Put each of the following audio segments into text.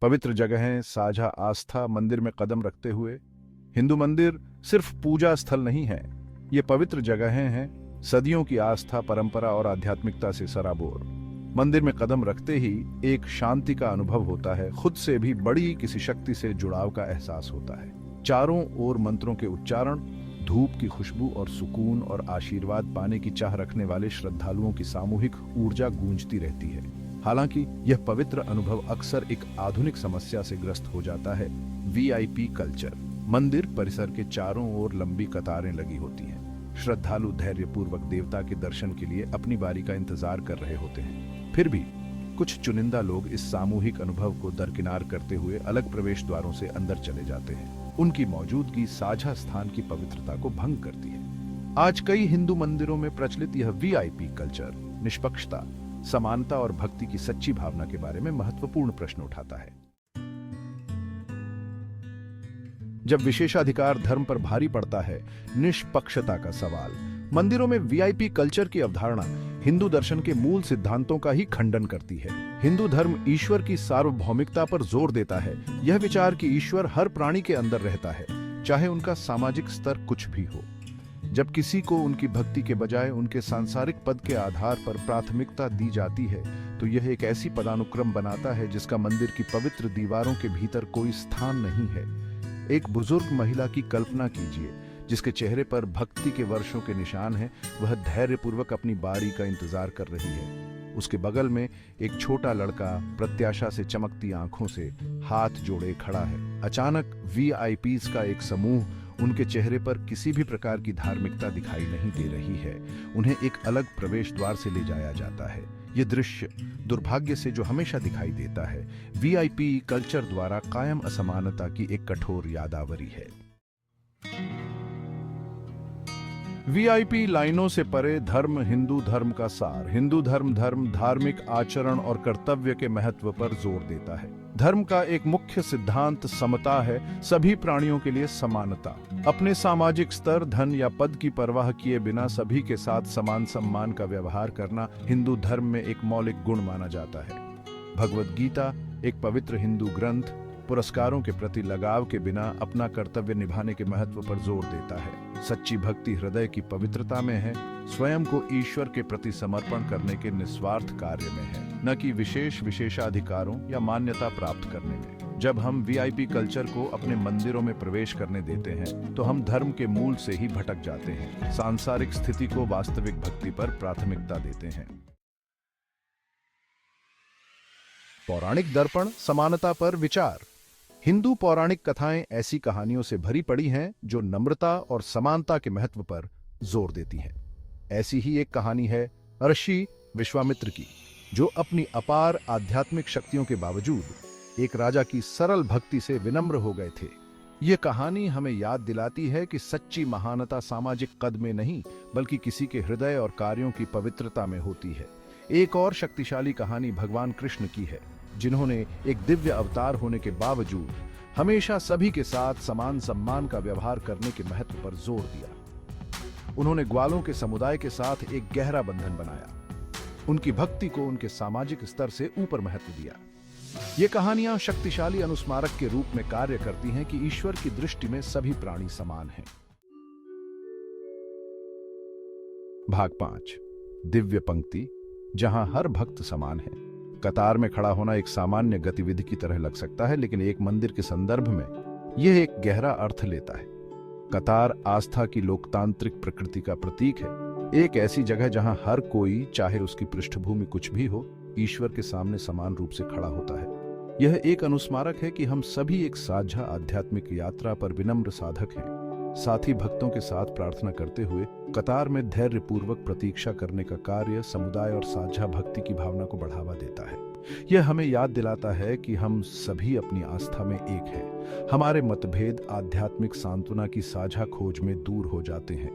पवित्र जगहें, साझा आस्था, मंदिर में कदम रखते हुए। हिंदू मंदिर सिर्फ पूजा स्थल नहीं है, ये पवित्र जगहें हैं, सदियों की आस्था, परंपरा और आध्यात्मिकता से सराबोर। मंदिर में कदम रखते ही एक शांति का अनुभव होता है, खुद से भी बड़ी किसी शक्ति से जुड़ाव का एहसास होता है। चारों ओर मंत्रों के उच्चारण, धूप की खुशबू और सुकून और आशीर्वाद पाने की चाह रखने वाले श्रद्धालुओं की सामूहिक ऊर्जा गूंजती रहती है। हालांकि यह पवित्र अनुभव अक्सर एक आधुनिक समस्या से ग्रस्त हो जाता है, वीआईपी कल्चर। मंदिर परिसर के चारों ओर लंबी कतारें लगी होती हैं। श्रद्धालु धैर्यपूर्वक देवता के दर्शन के लिए अपनी बारी का इंतजार कर रहे होते हैं। फिर भी कुछ चुनिंदा लोग इस सामूहिक अनुभव को दरकिनार करते हुए अलग प्रवेश द्वारों से अंदर चले जाते हैं। उनकी मौजूदगी साझा स्थान की पवित्रता को भंग करती है। आज कई हिंदू मंदिरों में प्रचलित यह वीआईपी कल्चर निष्पक्षता, समानता और भक्ति की सच्ची भावना के बारे में महत्वपूर्ण प्रश्न उठाता है। जब विशेषाधिकार धर्म पर भारी पड़ता है, निष्पक्षता का सवाल। मंदिरों में वीआईपी कल्चर की अवधारणा हिंदू दर्शन के मूल सिद्धांतों का ही खंडन करती है। हिंदू धर्म ईश्वर की सार्वभौमिकता पर जोर देता है। यह विचार कि ईश्वर हर प्राणी के अंदर रहता है, चाहे उनका सामाजिक स्तर कुछ भी हो। जब किसी को उनकी भक्ति के बजाय उनके सांसारिक पद के आधार पर प्राथमिकता दी जाती है, तो यह एक ऐसी पदानुक्रम बनाता है जिसका मंदिर की पवित्र दीवारों के भीतर कोई स्थान नहीं है। एक बुजुर्ग महिला की कल्पना कीजिए, जिसके चेहरे पर भक्ति के वर्षों के निशान हैं। वह धैर्यपूर्वक अपनी बारी का इंतजार कर रही है। उसके बगल में एक छोटा लड़का प्रत्याशा से चमकती आंखों से हाथ जोड़े खड़ा है। अचानक वीआईपीज का एक समूह, उनके चेहरे पर किसी भी प्रकार की धार्मिकता दिखाई नहीं दे रही है, उन्हें एक अलग प्रवेश द्वार से ले जाया जाता है। यह दृश्य दुर्भाग्य से जो हमेशा दिखाई देता है, वीआईपी कल्चर द्वारा कायम असमानता की एक कठोर यादावरी है। वीआईपी लाइनों से परे धर्म, हिंदू धर्म का सार। हिंदू धर्म धार्मिक आचरण और कर्तव्य के महत्व पर जोर देता है। धर्म का एक मुख्य सिद्धांत समता है, सभी प्राणियों के लिए समानता। अपने सामाजिक स्तर, धन या पद की परवाह किए बिना सभी के साथ समान सम्मान का व्यवहार करना हिंदू धर्म में एक मौलिक गुण माना जाता है। भगवद गीता, एक पवित्र हिंदू ग्रंथ, पुरस्कारों के प्रति लगाव के बिना अपना कर्तव्य निभाने के महत्व पर जोर देता है। सच्ची भक्ति हृदय की पवित्रता में है, स्वयं को ईश्वर के प्रति समर्पण करने के निस्वार्थ कार्य में है, न कि विशेषाधिकारों या मान्यता प्राप्त करने में। जब हम वीआईपी कल्चर को अपने मंदिरों में प्रवेश करने देते हैं, तो हम धर्म के मूल से ही भटक जाते हैं। सांसारिक स्थिति को वास्तविक भक्ति पर प्राथमिकता देते हैं। पौराणिक दर्पण, समानता पर विचार। हिंदू पौराणिक कथाएं ऐसी कहानियों से भरी पड़ी हैं जो नम्रता और समानता के महत्व पर जोर देती हैं। ऐसी ही एक कहानी है ऋषि विश्वामित्र की, जो अपनी अपार आध्यात्मिक शक्तियों के बावजूद एक राजा की सरल भक्ति से विनम्र हो गए थे। यह कहानी हमें याद दिलाती है कि सच्ची महानता सामाजिक कद में नहीं, बल्कि किसी के हृदय और कार्यों की पवित्रता में होती है। एक और शक्तिशाली कहानी भगवान कृष्ण की है, जिन्होंने एक दिव्य अवतार होने के बावजूद हमेशा सभी के साथ समान सम्मान का व्यवहार करने के महत्व पर जोर दिया। उन्होंने ग्वालों के समुदाय के साथ एक गहरा बंधन बनाया, उनकी भक्ति को उनके सामाजिक स्तर से ऊपर महत्व दिया। ये कहानियां शक्तिशाली अनुस्मारक के रूप में कार्य करती हैं कि ईश्वर की दृष्टि में सभी प्राणी समान हैं। भाग 5, दिव्य पंक्ति, जहां हर भक्त समान है। कतार में खड़ा होना एक सामान्य गतिविधि की तरह लग सकता है, लेकिन एक मंदिर के संदर्भ में यह एक गहरा अर्थ लेता है। कतार आस्था की लोकतांत्रिक प्रकृति का प्रतीक है। एक ऐसी जगह जहां हर कोई, चाहे उसकी पृष्ठभूमि कुछ भी हो, ईश्वर के सामने समान रूप से खड़ा होता है। यह एक अनुस्मारक है कि हम सभी एक साझा आध्यात्मिक यात्रा पर विनम्र साधक हैं। साथी भक्तों के साथ प्रार्थना करते हुए कतार में धैर्यपूर्वक प्रतीक्षा करने का कार्य समुदाय और साझा भक्ति की भावना को बढ़ावा देता है। यह हमें याद दिलाता है कि हम सभी अपनी आस्था में एक हैं। हमारे मतभेद आध्यात्मिक सांत्वना की साझा खोज में दूर हो जाते हैं।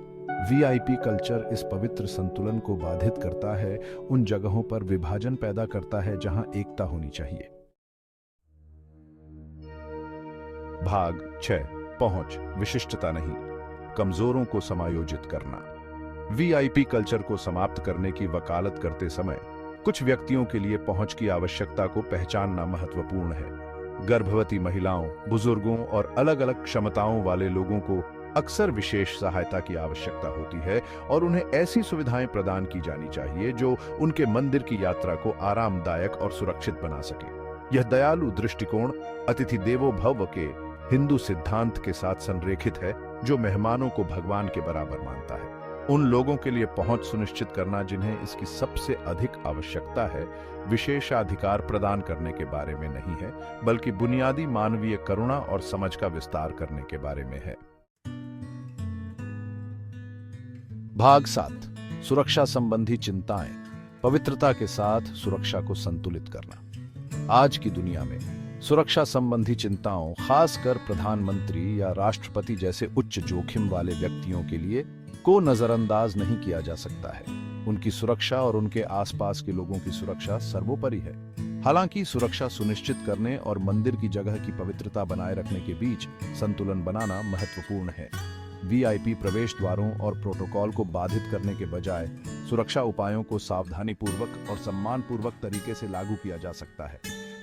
वीआईपी कल्चर इस पवित्र संतुलन को बाधित करता है, उन जगहों पर विभाजन पैदा करता है जहां एकता होनी चाहिए। भाग 6, पहुंच, विशिष्टता नहीं, कमजोरों को समायोजित करना। वीआईपी कल्चर को समाप्त करने की वकालत करते समय कुछ व्यक्तियों के लिए पहुंच की आवश्यकता को पहचानना महत्वपूर्ण है। गर्भवती महिलाओं, बुजुर्गों और अलग-अलग क्षमताओं वाले लोगों को अक्सर विशेष सहायता की आवश्यकता होती है और उन्हें ऐसी सुविधाएं प्रदान की जानी चाहिए जो उनके मंदिर की यात्रा को आरामदायक और सुरक्षित बना सके। यह दयालु दृष्टिकोण अतिथि देवो भव के हिंदू सिद्धांत के साथ संरेखित है, जो मेहमानों को भगवान के बराबर मानता है। उन लोगों के लिए पहुंच सुनिश्चित करना जिन्हें इसकी सबसे अधिक आवश्यकता है, विशेषाधिकार प्रदान करने के बारे में नहीं है, बल्कि बुनियादी मानवीय करुणा और समझ का विस्तार करने के बारे में है। भाग 7, सुरक्षा संबंधी चिंताएं, पवित्रता के साथ सुरक्षा को संतुलित करना। आज की दुनिया में सुरक्षा संबंधी चिंताओं, खासकर प्रधानमंत्री या राष्ट्रपति जैसे उच्च जोखिम वाले व्यक्तियों के लिए को नजरअंदाज नहीं किया जा सकता है। उनकी सुरक्षा और उनके आसपास के लोगों की सुरक्षा सर्वोपरि है। हालांकि सुरक्षा सुनिश्चित करने और मंदिर की जगह की पवित्रता बनाए रखने के बीच संतुलन बनाना महत्वपूर्ण है। वीआईपी प्रवेश द्वारों और प्रोटोकॉल को बाधित करने के बजाय सुरक्षा उपायों को सावधानीपूर्वक और सम्मानपूर्वक तरीके से लागू किया जा सकता है,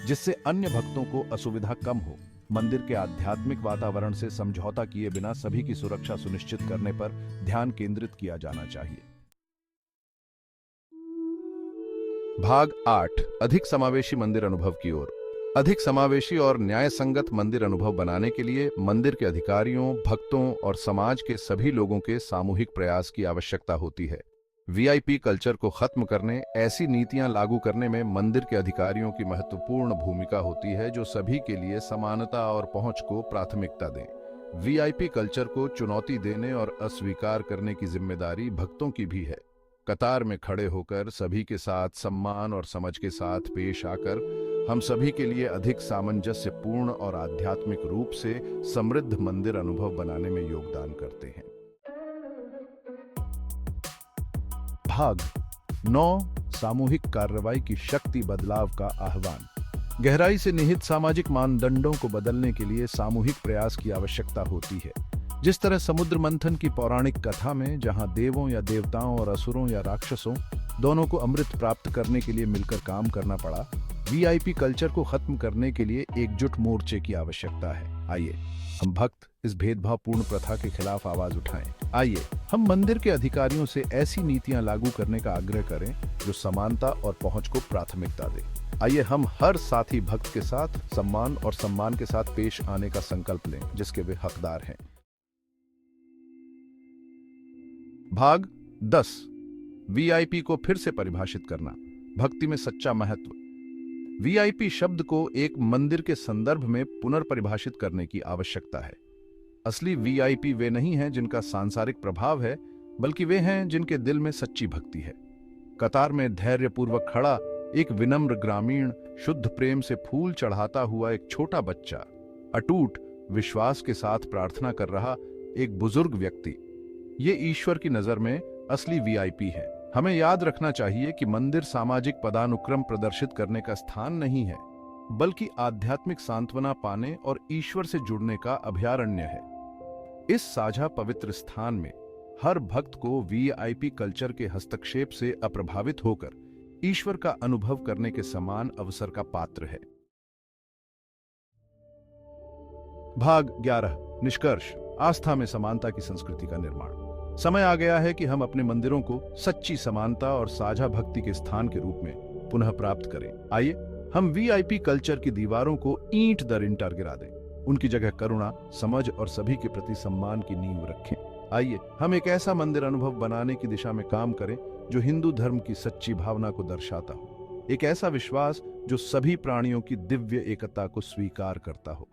जिससे अन्य भक्तों को असुविधा कम हो। मंदिर के आध्यात्मिक वातावरण से समझौता किए बिना सभी की सुरक्षा सुनिश्चित करने पर ध्यान केंद्रित किया जाना चाहिए। भाग 8, अधिक समावेशी मंदिर अनुभव की ओर। अधिक समावेशी और न्याय संगत मंदिर अनुभव बनाने के लिए मंदिर के अधिकारियों, भक्तों और समाज के सभी लोगों के सामूहिक प्रयास की आवश्यकता होती है। वीआईपी कल्चर को खत्म करने, ऐसी नीतियां लागू करने में मंदिर के अधिकारियों की महत्वपूर्ण भूमिका होती है जो सभी के लिए समानता और पहुंच को प्राथमिकता दें। वीआईपी कल्चर को चुनौती देने और अस्वीकार करने की जिम्मेदारी भक्तों की भी है। कतार में खड़े होकर सभी के साथ सम्मान और समझ के साथ पेश आकर हम सभी के लिए अधिक सामंजस्यपूर्ण और आध्यात्मिक रूप से समृद्ध मंदिर अनुभव बनाने में योगदान करते हैं। भाग 9, सामूहिक कार्रवाई की शक्ति, बदलाव का आह्वान। गहराई से निहित सामाजिक मानदंडों को बदलने के लिए सामूहिक प्रयास की आवश्यकता होती है। जिस तरह समुद्र मंथन की पौराणिक कथा में, जहां देवों या देवताओं और असुरों या राक्षसों दोनों को अमृत प्राप्त करने के लिए मिलकर काम करना पड़ा, वीआईपी कल्चर को खत्म करने के लिए एकजुट मोर्चे की आवश्यकता है। आइए हम भक्त इस भेदभावपूर्ण प्रथा के खिलाफ आवाज उठाएं। आइए हम मंदिर के अधिकारियों से ऐसी नीतियां लागू करने का आग्रह करें जो समानता और पहुंच को प्राथमिकता दें। आइए हम हर साथी भक्त के साथ सम्मान और सम्मान के साथ पेश आने का संकल्प लें जिसके वे हकदार हैं। भाग 10, वीआईपी को फिर से परिभाषित करना, भक्ति में सच्चा महत्व। वीआईपी शब्द को एक मंदिर के संदर्भ में पुनर्परिभाषित करने की आवश्यकता है। असली वीआईपी वे नहीं हैं जिनका सांसारिक प्रभाव है, बल्कि वे हैं जिनके दिल में सच्ची भक्ति है। कतार में धैर्यपूर्वक खड़ा एक विनम्र ग्रामीण, शुद्ध प्रेम से फूल चढ़ाता हुआ एक छोटा बच्चा, अटूट विश्वास के साथ प्रार्थना कर रहा एक बुजुर्ग व्यक्ति, ये ईश्वर की नजर में असली वीआईपी है। हमें याद रखना चाहिए कि मंदिर सामाजिक पदानुक्रम प्रदर्शित करने का स्थान नहीं है, बल्कि आध्यात्मिक सांत्वना पाने और ईश्वर से जुड़ने का अभयारण्य है। इस साझा पवित्र स्थान में हर भक्त को वीआईपी कल्चर के हस्तक्षेप से अप्रभावित होकर ईश्वर का अनुभव करने के समान अवसर का पात्र है। भाग 11, निष्कर्ष, आस्था में समानता की संस्कृति का निर्माण। समय आ गया है कि हम अपने मंदिरों को सच्ची समानता और साझा भक्ति के स्थान के रूप में पुनः प्राप्त करें। आइए हम वीआईपी कल्चर की दीवारों को ईंट दर ईंट गिरा दें, उनकी जगह करुणा, समझ और सभी के प्रति सम्मान की नींव रखें। आइए हम एक ऐसा मंदिर अनुभव बनाने की दिशा में काम करें जो हिंदू धर्म की सच्ची भावना को दर्शाता हो, एक ऐसा विश्वास जो सभी प्राणियों की दिव्य एकता को स्वीकार करता हो।